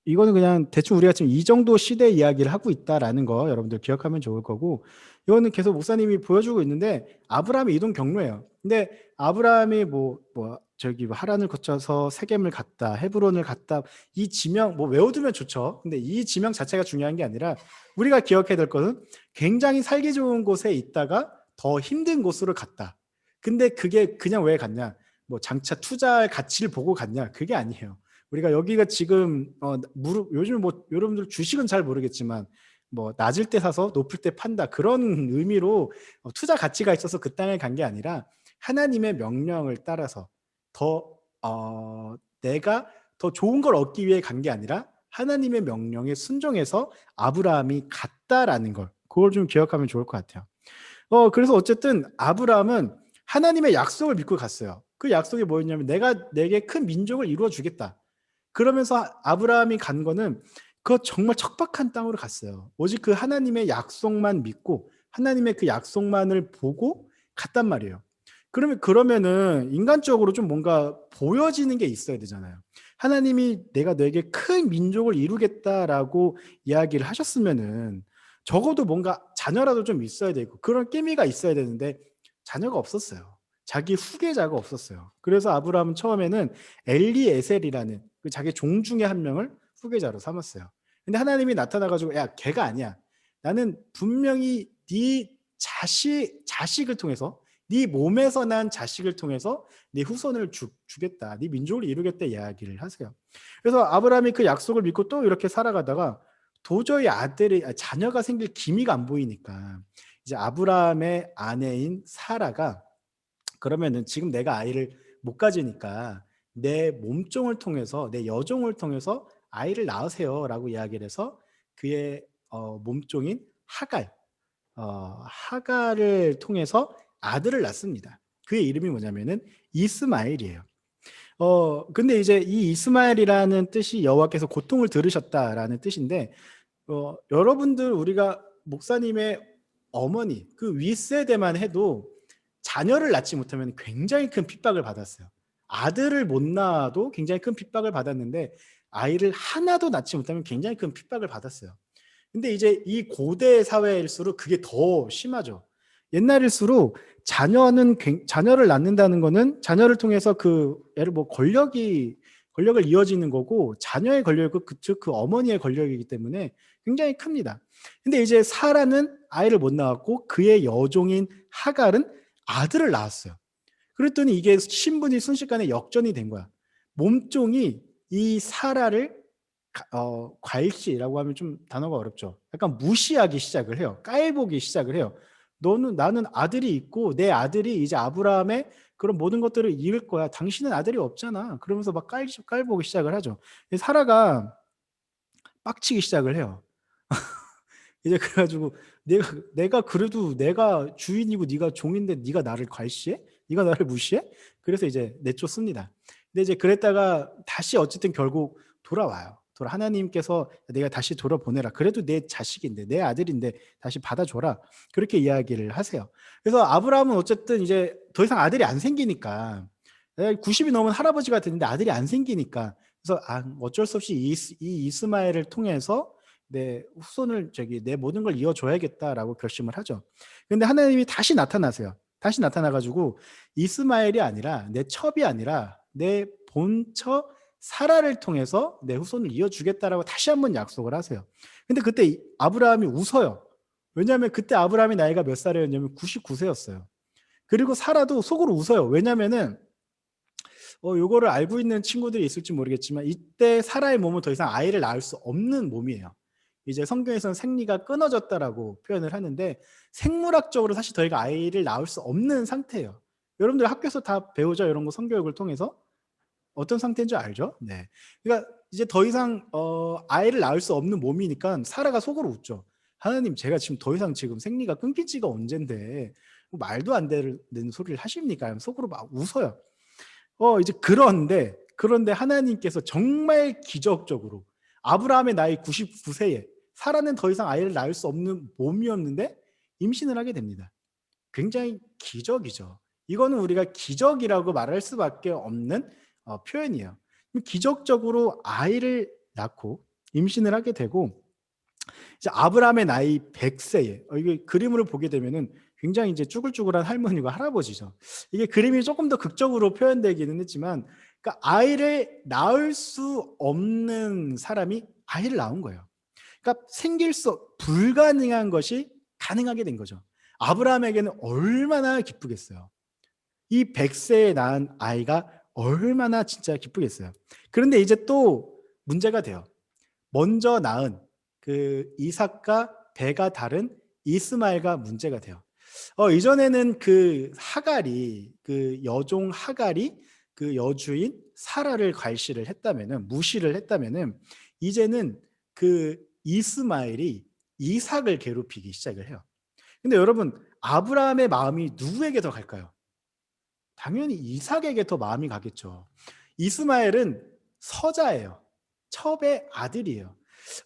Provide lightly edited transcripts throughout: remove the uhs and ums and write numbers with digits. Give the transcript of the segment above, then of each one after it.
이거는 그냥 대충 우리가 지금 이 정도 시대 이야기를 하고 있다라는 거 여러분들 기억하면 좋을 거고, 이거는 계속 목사님이 보여주고 있는데 아브라함의 이동 경로예요. 근데 아브라함이 저기 하란을 거쳐서 세겜을 갔다, 헤브론을 갔다, 이 지명 뭐 외워두면 좋죠. 근데 이 지명 자체가 중요한 게 아니라 우리가 기억해야 될 것은 굉장히 살기 좋은 곳에 있다가 더 힘든 곳으로 갔다. 근데 그게 그냥 왜 갔냐? 뭐 장차 투자할 가치를 보고 갔냐? 그게 아니에요. 우리가 여기가 지금 요즘 뭐 여러분들 주식은 잘 모르겠지만 뭐 낮을 때 사서 높을 때 판다, 그런 의미로 투자 가치가 있어서 그 땅에 간 게 아니라 하나님의 명령을 따라서 내가 더 좋은 걸 얻기 위해 간 게 아니라 하나님의 명령에 순종해서 아브라함이 갔다라는 걸, 그걸 좀 기억하면 좋을 것 같아요. 그래서 어쨌든 아브라함은 하나님의 약속을 믿고 갔어요. 그 약속이 뭐였냐면 내가 내게 큰 민족을 이루어 주겠다. 그러면서 아브라함이 간 거는 그 정말 척박한 땅으로 갔어요. 오직 그 하나님의 약속만 믿고 하나님의 그 약속만을 보고 갔단 말이에요. 그러면은 인간적으로 좀 뭔가 보여지는 게 있어야 되잖아요. 하나님이 내가 너에게 큰 민족을 이루겠다라고 이야기를 하셨으면은 적어도 뭔가 자녀라도 좀 있어야 되고 그런 깨미가 있어야 되는데 자녀가 없었어요. 자기 후계자가 없었어요. 그래서 아브라함은 처음에는 엘리에셀이라는 그 자기 종 중에 한 명을 후계자로 삼았어요. 근데 하나님이 나타나가지고 야, 걔가 아니야. 나는 분명히 네 자식을 통해서, 네 몸에서 난 자식을 통해서 네 후손을 주겠다. 네 민족을 이루겠다 이야기를 하세요. 그래서 아브라함이 그 약속을 믿고 또 이렇게 살아가다가 도저히 자녀가 생길 기미가 안 보이니까 이제 아브라함의 아내인 사라가 그러면은 지금 내가 아이를 못 가지니까 내 몸종을 통해서, 내 여종을 통해서 아이를 낳으세요라고 이야기를 해서 그의 몸종인 하갈을 통해서 아들을 낳습니다. 그의 이름이 뭐냐면은 이스마엘이에요. 근데 이제 이 이스마엘이라는 뜻이 여호와께서 고통을 들으셨다라는 뜻인데, 여러분들 우리가 목사님의 어머니 그 윗세대만 해도 자녀를 낳지 못하면 굉장히 큰 핍박을 받았어요. 아들을 못 낳아도 굉장히 큰 핍박을 받았는데 아이를 하나도 낳지 못하면 굉장히 큰 핍박을 받았어요. 근데 이제 이 고대 사회일수록 그게 더 심하죠. 옛날일수록 자녀를 낳는다는 거는 자녀를 통해서 그 예를 뭐 권력을 이어지는 거고, 자녀의 권력은 그 어머니의 권력이기 때문에 굉장히 큽니다. 근데 이제 사라는 아이를 못 낳았고 그의 여종인 하갈은 아들을 낳았어요. 그랬더니 이게 신분이 순식간에 역전이 된 거야. 몸종이 이 사라를 과일시라고 하면 좀 단어가 어렵죠. 약간 무시하기 시작을 해요. 깔보기 시작을 해요. 나는 아들이 있고 내 아들이 이제 아브라함의 그런 모든 것들을 이을 거야. 당신은 아들이 없잖아. 그러면서 막 깔보기 시작을 하죠. 사라가 빡치기 시작을 해요. 이제 그래가지고 내가 그래도 내가 주인이고 네가 종인데 네가 나를 괄시해? 네가 나를 무시해? 그래서 이제 내쫓습니다. 근데 이제 그랬다가 다시 어쨌든 결국 돌아와요. 하나님께서 내가 다시 돌아보내라. 그래도 내 자식인데 내 아들인데 다시 받아줘라. 그렇게 이야기를 하세요. 그래서 아브라함은 어쨌든 이제 더 이상 아들이 안 생기니까, 90이 넘은 할아버지가 됐는데 아들이 안 생기니까, 그래서 어쩔 수 없이 이 이스마엘을 통해서 내 후손을 내 모든 걸 이어줘야겠다라고 결심을 하죠. 근데 하나님이 다시 나타나세요. 다시 나타나가지고 이스마엘이 아니라 내 첩이 아니라 내 본처 사라를 통해서 내 후손을 이어주겠다라고 다시 한번 약속을 하세요. 근데 그때 아브라함이 웃어요. 왜냐하면 그때 아브라함이 나이가 몇 살이었냐면 99세였어요. 그리고 사라도 속으로 웃어요. 왜냐면은 요거를 알고 있는 친구들이 있을지 모르겠지만 이때 사라의 몸은 더 이상 아이를 낳을 수 없는 몸이에요. 이제 성경에서는 생리가 끊어졌다라고 표현을 하는데 생물학적으로 사실 더 이상 아이를 낳을 수 없는 상태예요. 여러분들 학교에서 다 배우죠? 이런 거 성교육을 통해서 어떤 상태인 줄 알죠? 네. 그러니까 이제 더 이상 아이를 낳을 수 없는 몸이니까 사라가 속으로 웃죠. 하나님, 제가 지금 더 이상 지금 생리가 끊긴 지가 언젠데 뭐 말도 안 되는 소리를 하십니까? 속으로 막 웃어요. 이제 그런데 하나님께서 정말 기적적으로 아브라함의 나이 99세에 사라는 더 이상 아이를 낳을 수 없는 몸이었는데 임신을 하게 됩니다. 굉장히 기적이죠. 이거는 우리가 기적이라고 말할 수밖에 없는 표현이에요. 기적적으로 아이를 낳고 임신을 하게 되고 이제 아브라함의 나이 100세에 이게 그림으로 보게 되면은 굉장히 이제 쭈글쭈글한 할머니가 할아버지죠. 이게 그림이 조금 더 극적으로 표현되기는 했지만 그러니까 아이를 낳을 수 없는 사람이 아이를 낳은 거예요. 그러니까 생길 수 불가능한 것이 가능하게 된 거죠. 아브라함에게는 얼마나 기쁘겠어요. 이 100세에 낳은 아이가 얼마나 진짜 기쁘겠어요. 그런데 이제 또 문제가 돼요. 먼저 낳은 그 이삭과 배가 다른 이스마엘과 문제가 돼요. 이전에는 그 하갈이 그 여종 하갈이 그 여주인 사라를 괄시를 했다면은 무시를 했다면은 이제는 그 이스마엘이 이삭을 괴롭히기 시작을 해요. 근데 여러분 아브라함의 마음이 누구에게 더 갈까요? 당연히 이삭에게 더 마음이 가겠죠. 이스마엘은 서자예요. 첩의 아들이에요.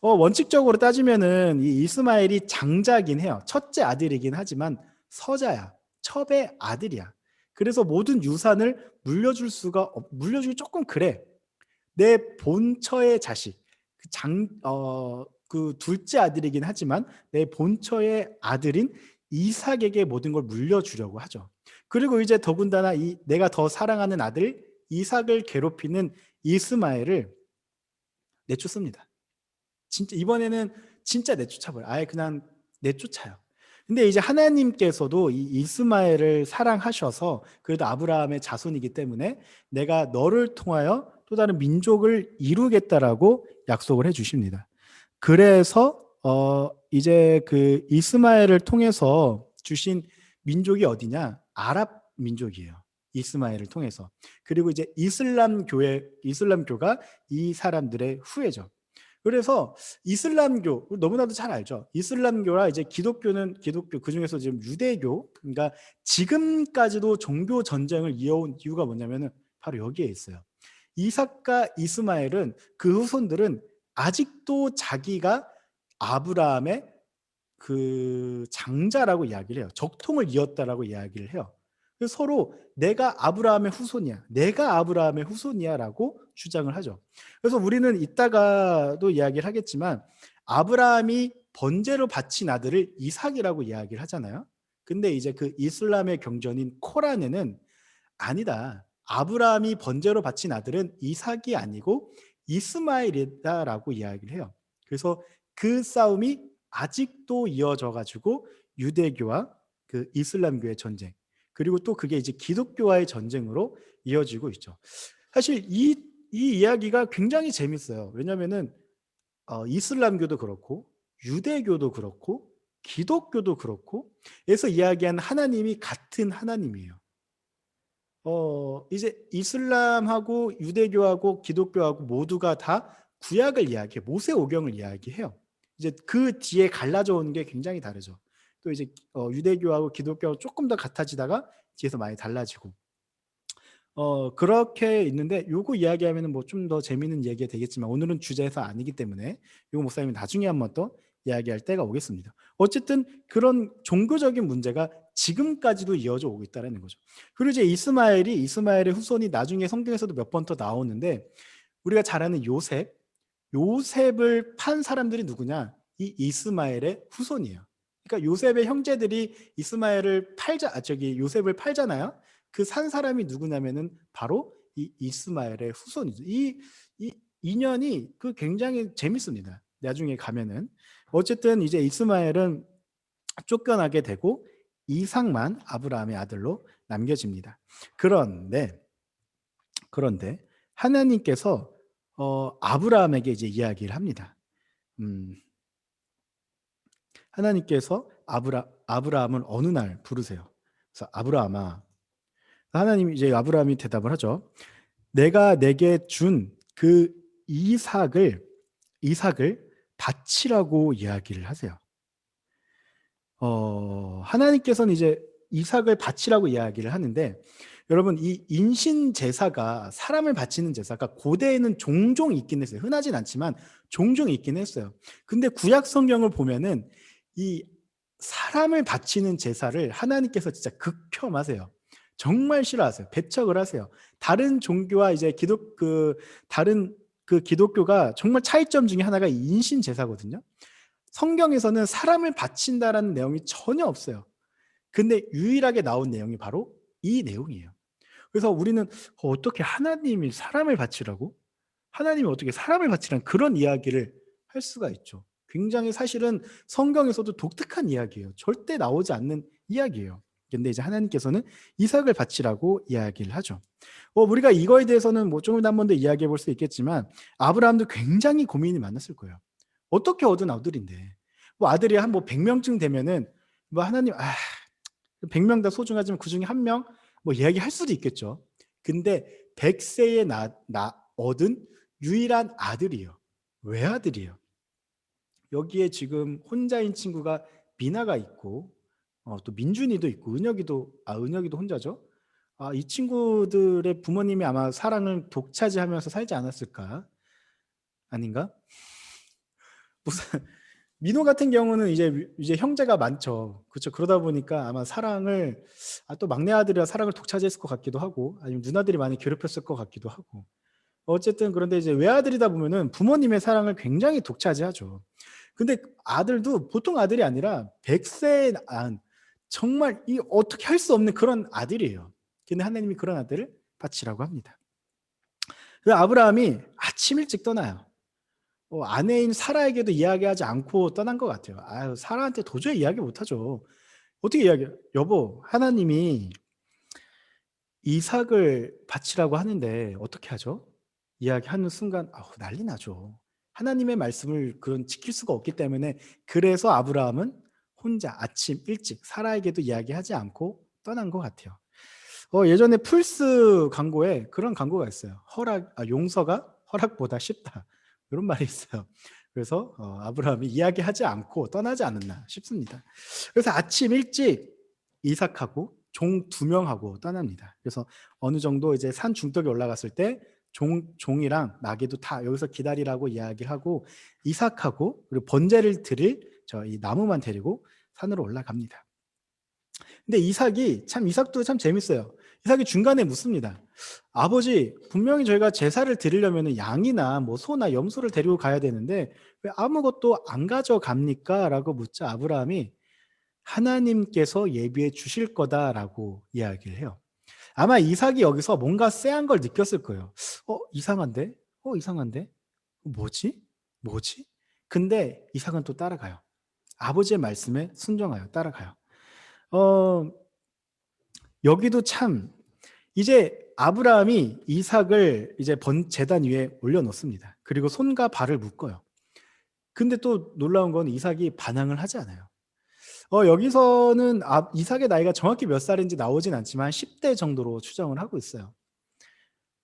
원칙적으로 따지면은 이 이스마엘이 장자긴 해요. 첫째 아들이긴 하지만 서자야. 첩의 아들이야. 그래서 모든 유산을 물려주기 조금 그래. 내 본처의 자식, 그 둘째 아들이긴 하지만 내 본처의 아들인 이삭에게 모든 걸 물려주려고 하죠. 그리고 이제 더군다나 내가 더 사랑하는 아들 이삭을 괴롭히는 이스마엘을 내쫓습니다. 진짜 이번에는 진짜 내쫓아버려. 아예 그냥 내쫓아요. 근데 이제 하나님께서도 이 이스마엘을 사랑하셔서 그래도 아브라함의 자손이기 때문에 내가 너를 통하여 또 다른 민족을 이루겠다라고 약속을 해 주십니다. 그래서 이제 그 이스마엘을 통해서 주신 민족이 어디냐? 아랍 민족이에요. 이스마엘을 통해서. 그리고 이제 이슬람교가 이 사람들의 후예죠. 그래서 이슬람교 너무나도 잘 알죠. 이슬람교라 이제 기독교 그중에서 지금 유대교 그러니까 지금까지도 종교 전쟁을 이어온 이유가 뭐냐면은 바로 여기에 있어요. 이삭과 이스마엘은 그 후손들은 아직도 자기가 아브라함의 그 장자라고 이야기를 해요. 적통을 이었다라고 이야기를 해요. 그래서 서로 내가 아브라함의 후손이야. 내가 아브라함의 후손이야라고 주장을 하죠. 그래서 우리는 이따가도 이야기를 하겠지만 아브라함이 번제로 바친 아들을 이삭이라고 이야기를 하잖아요. 근데 이제 그 이슬람의 경전인 코란에는 아니다. 아브라함이 번제로 바친 아들은 이삭이 아니고 이스마엘이다라고 이야기를 해요. 그래서 그 싸움이 아직도 이어져 가지고 유대교와 그 이슬람교의 전쟁 그리고 또 그게 이제 기독교와의 전쟁으로 이어지고 있죠. 사실 이 이야기가 굉장히 재밌어요. 왜냐면은 이슬람교도 그렇고 유대교도 그렇고 기독교도 그렇고 에서 이야기하는 하나님이 같은 하나님이에요. 이제 이슬람하고 유대교하고 기독교하고 모두가 다 구약을 이야기해 모세오경을 이야기해요. 이제 그 뒤에 갈라져 오는 게 굉장히 다르죠. 또 이제 유대교하고 기독교하고 조금 더 같아지다가 뒤에서 많이 달라지고 그렇게 있는데 요거 이야기하면은 뭐 좀 더 재미있는 얘기가 되겠지만 오늘은 주제에서 아니기 때문에 요거 목사님이 나중에 한번 더 이야기할 때가 오겠습니다. 어쨌든 그런 종교적인 문제가 지금까지도 이어져 오고 있다는 거죠. 그리고 이제 이스마엘의 후손이 나중에 성경에서도 몇 번 더 나오는데 우리가 잘 아는 요셉을 판 사람들이 누구냐? 이 이스마엘의 후손이에요. 그러니까 요셉의 형제들이 요셉을 팔잖아요. 그 산 사람이 누구냐면은 바로 이 이스마엘의 후손이죠. 이 인연이 그 굉장히 재밌습니다. 나중에 가면은 어쨌든 이제 이스마엘은 쫓겨나게 되고 이삭만 아브라함의 아들로 남겨집니다. 그런데 하나님께서 아브라함에게 이제 이야기를 합니다. 하나님께서 아브라함을 어느 날 부르세요. 그래서 아브라함아, 하나님이 이제 아브라함이 대답을 하죠. 내가 내게 준 그 이삭을 바치라고 이야기를 하세요. 하나님께서는 이제 이삭을 바치라고 이야기를 하는데 여러분 이 인신 제사가 사람을 바치는 제사가 고대에는 종종 있긴 했어요. 흔하진 않지만 종종 있긴 했어요. 근데 구약 성경을 보면은 이 사람을 바치는 제사를 하나님께서 진짜 극혐하세요. 정말 싫어하세요. 배척을 하세요. 다른 종교와 이제 다른 그 기독교가 정말 차이점 중에 하나가 인신 제사거든요. 성경에서는 사람을 바친다라는 내용이 전혀 없어요. 근데 유일하게 나온 내용이 바로 이 내용이에요. 그래서 우리는 어떻게 하나님이 사람을 바치라고? 하나님이 어떻게 사람을 바치라는 그런 이야기를 할 수가 있죠. 굉장히 사실은 성경에서도 독특한 이야기예요. 절대 나오지 않는 이야기예요. 근데 이제 하나님께서는 이삭을 바치라고 이야기를 하죠. 우리가 이거에 대해서는 뭐 조금 더 한 번 더 이야기해 볼 수 있겠지만 아브라함도 굉장히 고민이 많았을 거예요. 어떻게 얻은 아들인데 뭐 아들이 한 뭐 100명쯤 되면은 뭐 하나님 100명 다 소중하지만 그중에 한 명 뭐 이야기할 수도 있겠죠. 근데 100세에 나 얻은 유일한 아들이에요. 외아들이에요. 여기에 지금 혼자인 친구가 미나가 있고 또 민준이도 있고 은혁이도 혼자죠. 이 친구들의 부모님이 아마 사랑을 독차지하면서 살지 않았을까? 아닌가? 무슨 민호 같은 경우는 이제 형제가 많죠. 그렇죠. 그러다 보니까 아마 사랑을 또 막내 아들이라 사랑을 독차지했을 것 같기도 하고 아니면 누나들이 많이 괴롭혔을 것 같기도 하고 어쨌든 그런데 이제 외아들이다 보면은 부모님의 사랑을 굉장히 독차지하죠. 근데 아들도 보통 아들이 아니라 100세 안 정말 이 어떻게 할 수 없는 그런 아들이에요. 근데 하나님이 그런 아들을 바치라고 합니다. 그 아브라함이 아침 일찍 떠나요. 아내인 사라에게도 이야기하지 않고 떠난 것 같아요. 사라한테 도저히 이야기 못하죠. 어떻게 이야기해요? 여보, 하나님이 이삭을 바치라고 하는데 어떻게 하죠? 이야기하는 순간 난리 나죠. 하나님의 말씀을 그런 지킬 수가 없기 때문에 그래서 아브라함은 혼자 아침 일찍 사라에게도 이야기하지 않고 떠난 것 같아요. 예전에 플스 광고에 그런 광고가 있어요. 용서가 허락보다 쉽다. 이런 말이 있어요. 그래서 아브라함이 이야기하지 않고 떠나지 않았나 싶습니다. 그래서 아침 일찍 이삭하고 종 2명하고 떠납니다. 그래서 어느 정도 이제 산 중턱에 올라갔을 때 종이랑 나귀도 다 여기서 기다리라고 이야기를 하고 이삭하고 그리고 번제를 드릴 이 나무만 데리고 산으로 올라갑니다. 근데 이삭도 참 재밌어요. 이삭이 중간에 묻습니다. 아버지, 분명히 저희가 제사를 드리려면 양이나 뭐 소나 염소를 데리고 가야 되는데 왜 아무것도 안 가져갑니까? 라고 묻자 아브라함이 하나님께서 예비해 주실 거다라고 이야기를 해요. 아마 이삭이 여기서 뭔가 쎄한 걸 느꼈을 거예요. 이상한데? 이상한데? 뭐지? 뭐지? 근데 이삭은 또 따라가요. 아버지의 말씀에 순종하여 따라가요. 어, 여기도 참 이제 아브라함이 이삭을 이제 제단 위에 올려놓습니다. 그리고 손과 발을 묶어요. 근데 또 놀라운 건 이삭이 반항을 하지 않아요. 여기서는 이삭의 나이가 정확히 몇 살인지 나오진 않지만 10대 정도로 추정을 하고 있어요.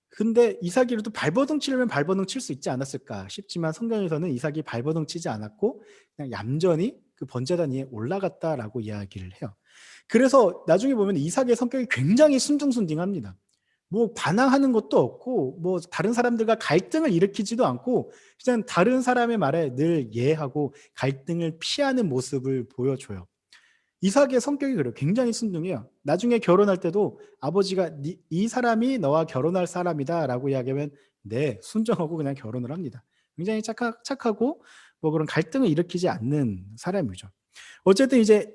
근데 이삭이라도 발버둥 치려면 발버둥 칠 수 있지 않았을까 싶지만 성경에서는 이삭이 발버둥 치지 않았고 그냥 얌전히 그 번제단 위에 올라갔다라고 이야기를 해요. 그래서 나중에 보면 이삭의 성격이 굉장히 순둥순둥합니다. 뭐 반항하는 것도 없고 뭐 다른 사람들과 갈등을 일으키지도 않고 그냥 다른 사람의 말에 늘 예하고 갈등을 피하는 모습을 보여줘요. 이삭의 성격이 그래요. 굉장히 순둥해요. 나중에 결혼할 때도 아버지가 이 사람이 너와 결혼할 사람이다라고 이야기하면 네, 순종하고 그냥 결혼을 합니다. 굉장히 착하고 뭐 그런 갈등을 일으키지 않는 사람이죠. 어쨌든 이제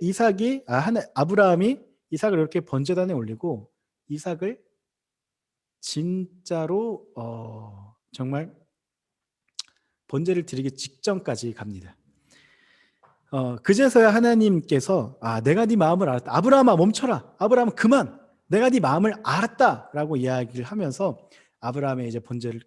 아브라함이 이삭을 이렇게 번제단에 올리고 이삭을 진짜로 정말 번제를 드리기 직전까지 갑니다. 그제서야 하나님께서 내가 네 마음을 알았다. 아브라함아 멈춰라. 아브라함 그만. 내가 네 마음을 알았다라고 이야기를 하면서 아브라함의 이제 번제를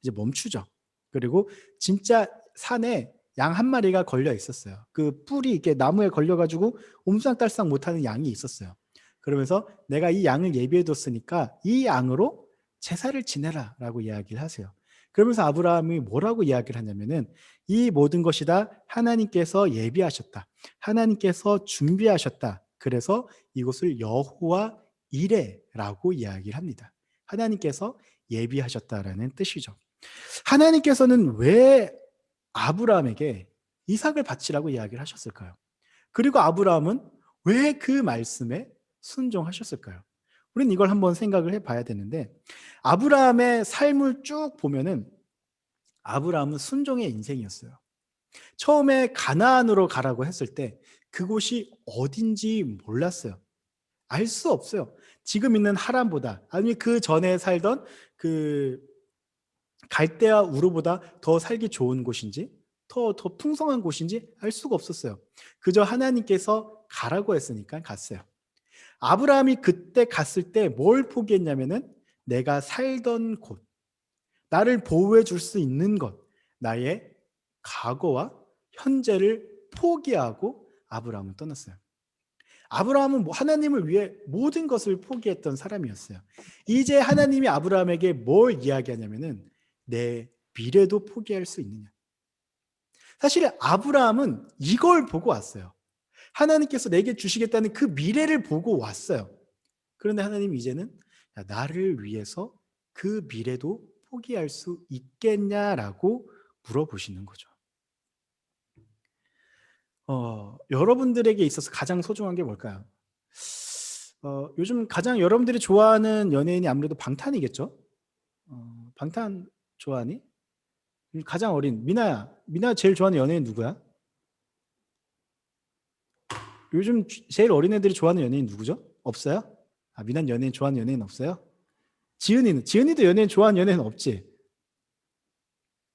이제 멈추죠. 그리고 진짜 산에 양 한 마리가 걸려 있었어요. 그 뿔이 이렇게 나무에 걸려가지고 옴싹달싹 못하는 양이 있었어요. 그러면서 내가 이 양을 예비해뒀으니까 이 양으로 제사를 지내라라고 이야기를 하세요. 그러면서 아브라함이 뭐라고 이야기를 하냐면은 이 모든 것이 다 하나님께서 예비하셨다. 하나님께서 준비하셨다. 그래서 이곳을 여호와 이레라고 이야기를 합니다. 하나님께서 예비하셨다라는 뜻이죠. 하나님께서는 왜 아브라함에게 이삭을 바치라고 이야기를 하셨을까요? 그리고 아브라함은 왜 그 말씀에 순종하셨을까요? 우리는 이걸 한번 생각을 해봐야 되는데 아브라함의 삶을 쭉 보면은 아브라함은 순종의 인생이었어요. 처음에 가나안으로 가라고 했을 때 그곳이 어딘지 몰랐어요. 알 수 없어요. 지금 있는 하란보다, 아니면 그 전에 살던 그 갈대아 우르보다 더 살기 좋은 곳인지, 더 풍성한 곳인지 알 수가 없었어요. 그저 하나님께서 가라고 했으니까 갔어요. 아브라함이 그때 갔을 때 뭘 포기했냐면은 내가 살던 곳, 나를 보호해 줄 수 있는 것, 나의 과거와 현재를 포기하고 아브라함은 떠났어요. 아브라함은 하나님을 위해 모든 것을 포기했던 사람이었어요. 이제 하나님이 아브라함에게 뭘 이야기하냐면은 내 미래도 포기할 수 있느냐. 사실 아브라함은 이걸 보고 왔어요. 하나님께서 내게 주시겠다는 그 미래를 보고 왔어요. 그런데 하나님이 이제는 나를 위해서 그 미래도 포기할 수 있겠냐라고 물어보시는 거죠. 여러분들에게 있어서 가장 소중한 게 뭘까요? 요즘 가장 여러분들이 좋아하는 연예인이 아무래도 방탄이겠죠? 방탄 좋아하니? 가장 어린 미나야. 미나 제일 좋아하는 연예인 누구야? 요즘 제일 어린 애들이 좋아하는 연예인 누구죠? 없어요? 미나 연예인 좋아하는 연예인 없어요? 지은이도 연예인 좋아하는 연예인 없지?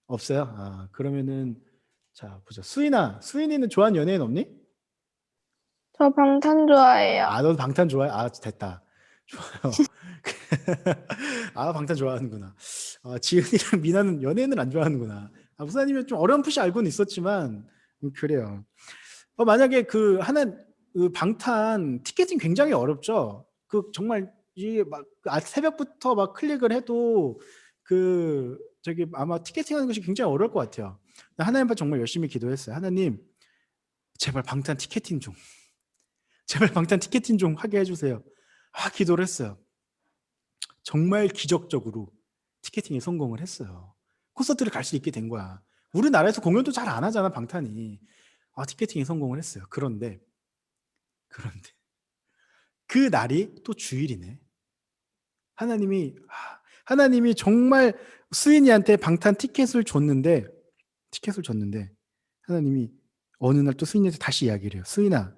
없어요? 그러면은 자 보자. 수인이는 좋아하는 연예인 없니? 저 방탄 좋아해요. 너도 방탄 좋아해? 됐다. 좋아요. 방탄 좋아하는구나. 지은이랑 미나는 연예인을 안 좋아하는구나. 무슨 아니면 좀 어렴풋이 알고는 있었지만 그래요. 만약에 그 방탄 티켓팅 굉장히 어렵죠. 그 정말 이게 막 새벽부터 막 클릭을 해도 그 저기 아마 티켓팅하는 것이 굉장히 어려울 것 같아요. 하나님 앞에 정말 열심히 기도했어요. 하나님 제발 방탄 티켓팅 좀 제발 방탄 티켓팅 좀 하게 해주세요. 기도를 했어요. 정말 기적적으로 티켓팅에 성공을 했어요. 콘서트를 갈 수 있게 된 거야. 우리나라에서 공연도 잘 안 하잖아, 방탄이. 티켓팅에 성공을 했어요. 그런데 그 날이 또 주일이네. 하나님이 정말 수인이한테 방탄 티켓을 줬는데 하나님이 어느 날 또 수인이한테 다시 이야기를 해요. 수인아,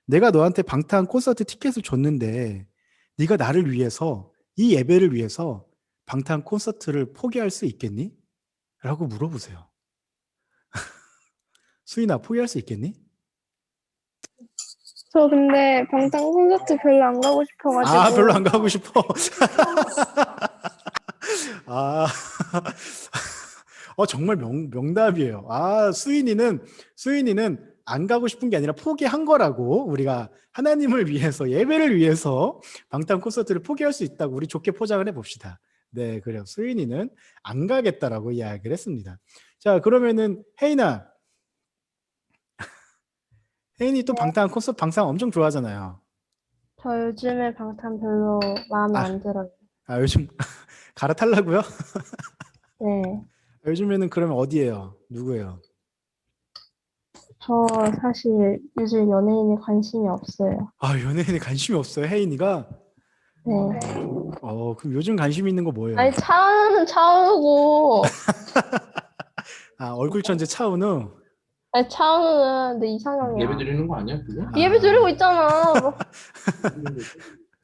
내가 너한테 방탄 콘서트 티켓을 줬는데 네가 나를 위해서, 이 예배를 위해서 방탄 콘서트를 포기할 수 있겠니? 라고 물어보세요. 수인아, 포기할 수 있겠니? 저 근데 방탄 콘서트 별로 안 가고 별로 안 싶어가지고. 가고 싶어. 아, 정말 명답이에요. 수인이는 안 가고 싶은 게 아니라 포기한 거라고. 우리가 하나님을 위해서, 예배를 위해서 방탄 콘서트를 포기할 수 있다고 우리 좋게 포장을 해봅시다. 네, 그래요. 수인이는 안 가겠다라고 이야기를 했습니다. 자, 그러면은 혜인이 또 방탄 콘서트 방송 엄청 좋아하잖아요. 저 요즘에 방탄 별로 마음에 아, 안 들어요. 요즘 갈아탈라고요? 네. 요즘에는 그러면 어디예요? 누구예요? 저 사실 요즘 연예인에 관심이 없어요. 연예인에 관심이 없어요, 혜인이가? 네. 그럼 요즘 관심 있는 거 아니, 뭐예요? 차은우는 차은우고, 얼굴 천재 차은우? 아니, 차은우는 내 예배 이상형이야. 드리는 거 아니야, 그게? 예배 드리고 아, 있잖아. 뭐,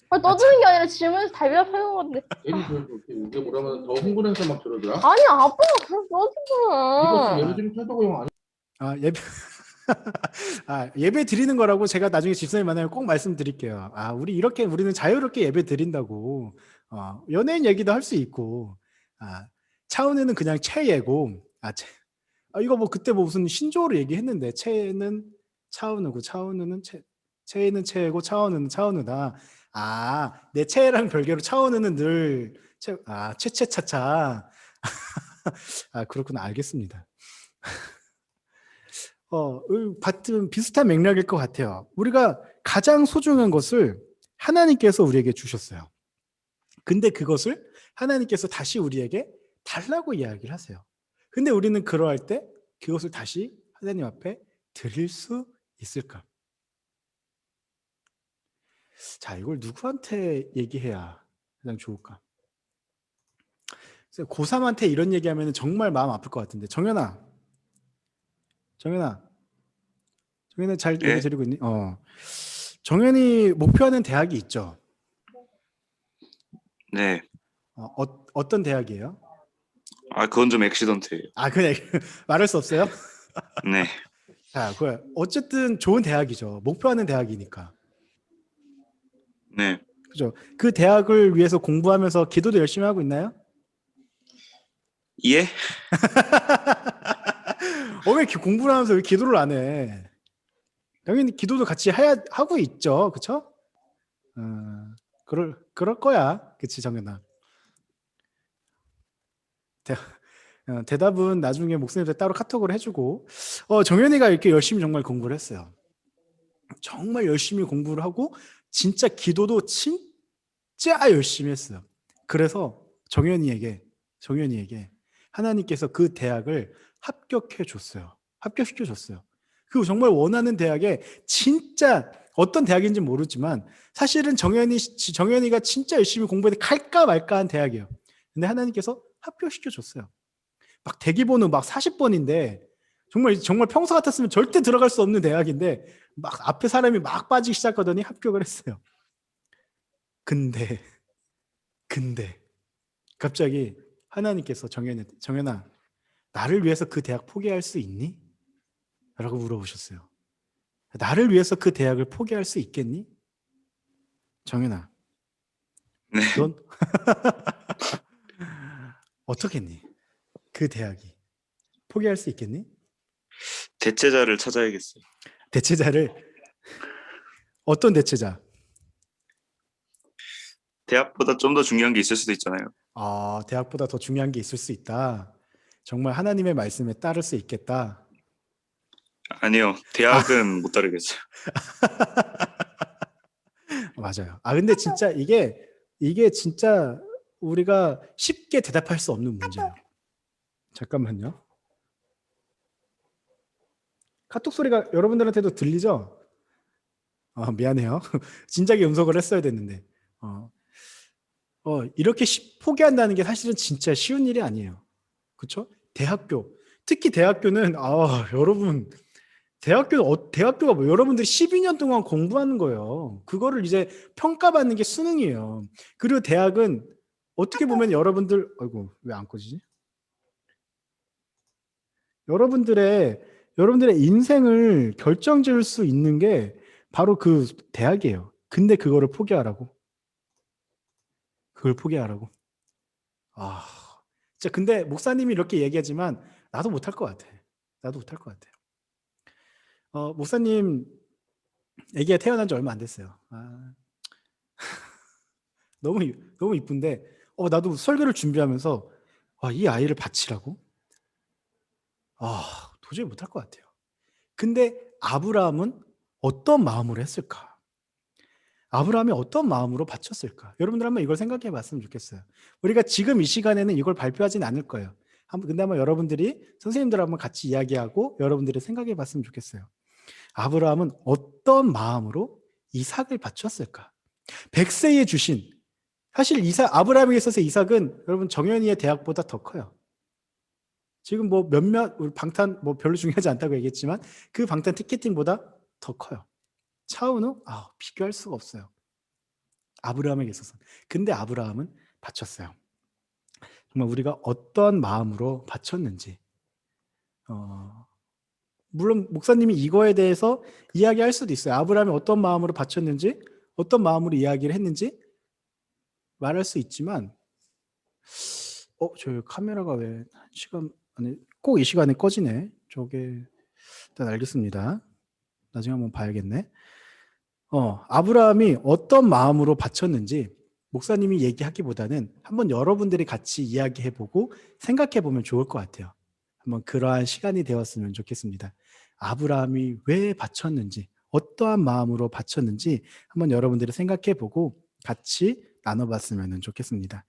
아, 차, 떠드는 게 아니라 질문에서 대답하는 건데. 괜히 그렇게 우리가 뭐라면 더 흥분해서 막 저러더라. 아니, 아빠가 그래서 네가 지금 예배 떠드잖아. 드리는 태도가 영 아니야. 예배, 예배 드리는 거라고 제가 나중에 집사님 만나면 꼭 말씀드릴게요. 우리는 자유롭게 예배 드린다고. 연예인 얘기도 할 수 있고, 차은우는 그냥 최예고, 이거 뭐 그때 뭐 무슨 신조어로 얘기했는데, 최는 차은우고, 최는 최고, 차은우는 차은우다. 내 최랑 별개로 차은우는 늘, 최최차차. 그렇구나. 알겠습니다. 같은 비슷한 맥락일 것 같아요. 우리가 가장 소중한 것을 하나님께서 우리에게 주셨어요. 근데 그것을 하나님께서 다시 우리에게 달라고 이야기를 하세요. 근데 우리는 그러할 때 그것을 다시 하나님 앞에 드릴 수 있을까? 자, 이걸 누구한테 얘기해야 가장 좋을까? 고3한테 이런 얘기하면 정말 마음 아플 것 같은데. 정연아, 정연아, 정연아 잘 얘기 예? 드리고 있니? 정연이 목표하는 대학이 있죠. 네. 어떤 대학이에요? 아, 그건 좀 액시던트예요. 그냥 말할 수 없어요? 네. 자, 어쨌든 좋은 대학이죠. 목표하는 대학이니까. 네. 그죠? 그 대학을 위해서 공부하면서 기도도 열심히 하고 있나요? 예? 왜 이렇게 공부를 하면서 왜 기도를 안 해? 당연히 기도도 같이 하고 있죠. 그쵸? 그럴 거야. 그치, 정연아. 대답은 나중에 목사님들 따로 카톡으로 해주고, 정연이가 이렇게 열심히 정말 공부를 했어요. 정말 열심히 공부를 하고, 진짜 기도도 진짜 열심히 했어요. 그래서 정연이에게 하나님께서 그 대학을 합격시켜 줬어요. 그리고 정말 원하는 대학에 진짜 어떤 대학인지 모르지만 사실은 정연이가 진짜 열심히 공부해서 갈까 말까 한 대학이에요. 근데 하나님께서 합격시켜 줬어요. 막 대기번호 막 40번인데 정말 평소 같았으면 절대 들어갈 수 없는 대학인데 막 앞에 사람이 막 빠지기 시작하더니 합격을 했어요. 근데 갑자기 하나님께서 정연아, 나를 위해서 그 대학 포기할 수 있니? 라고 물어보셨어요. 나를 위해서 그 대학을 포기할 수 있겠니? 정연아, 네. 넌 어떻겠니? 그 대학이 포기할 수 있겠니? 대체자를 찾아야겠어요. 대체자를 어떤 대체자? 대학보다 좀 더 중요한 게 있을 수도 있잖아요. 대학보다 더 중요한 게 있을 수 있다. 정말 하나님의 말씀에 따를 수 있겠다. 아니요. 대학은 못 따르겠어요. 맞아요. 근데 진짜 이게 진짜 우리가 쉽게 대답할 수 없는 문제예요. 잠깐만요. 카톡 소리가 여러분들한테도 들리죠? 미안해요. 진작에 음성을 했어야 됐는데. 이렇게 포기한다는 게 사실은 진짜 쉬운 일이 아니에요. 그렇죠? 특히 대학교는 여러분 대학교가 뭐 여러분들이 12년 동안 공부하는 거예요. 그거를 이제 평가받는 게 수능이에요. 그리고 대학은 어떻게 보면 여러분들 왜 안 꺼지지? 여러분들의 인생을 결정지을 수 있는 게 바로 그 대학이에요. 근데 그거를 포기하라고. 그걸 포기하라고. 진짜 근데 목사님이 이렇게 얘기하지만 나도 못할 것 같아. 나도 못할 것 같아요. 목사님 애기가 태어난 지 얼마 안 됐어요. 너무 이쁜데 나도 설교를 준비하면서 이 아이를 바치라고? 도저히 못할 것 같아요. 근데 아브라함은 어떤 마음으로 했을까? 아브라함이 어떤 마음으로 바쳤을까? 여러분들 한번 이걸 생각해 봤으면 좋겠어요. 우리가 지금 이 시간에는 이걸 발표하진 않을 거예요. 근데 한번 여러분들이 선생님들 한번 같이 이야기하고 여러분들이 생각해 봤으면 좋겠어요. 아브라함은 어떤 마음으로 이삭을 바쳤을까? 100세에 주신, 사실 아브라함에게 있어서 이삭은 여러분 정연이의 대학보다 더 커요. 지금 뭐 우리 방탄 별로 중요하지 않다고 얘기했지만 그 방탄 티켓팅보다 더 커요. 차은우 비교할 수가 없어요. 아브라함에게 있어서. 근데 아브라함은 바쳤어요. 정말 우리가 어떤 마음으로 바쳤는지. 물론 목사님이 이거에 대해서 이야기할 수도 있어요. 아브라함이 어떤 마음으로 바쳤는지, 어떤 마음으로 이야기를 했는지 말할 수 있지만, 저 카메라가 왜 시간 안에 꼭 이 시간에 꺼지네. 저게 일단 알겠습니다. 나중에 한번 봐야겠네. 아브라함이 어떤 마음으로 바쳤는지 목사님이 얘기하기보다는 한번 여러분들이 같이 이야기해보고 생각해보면 좋을 것 같아요. 한번 그러한 시간이 되었으면 좋겠습니다. 아브라함이 왜 바쳤는지, 어떠한 마음으로 바쳤는지 한번 여러분들이 생각해보고 같이 나눠봤으면 좋겠습니다.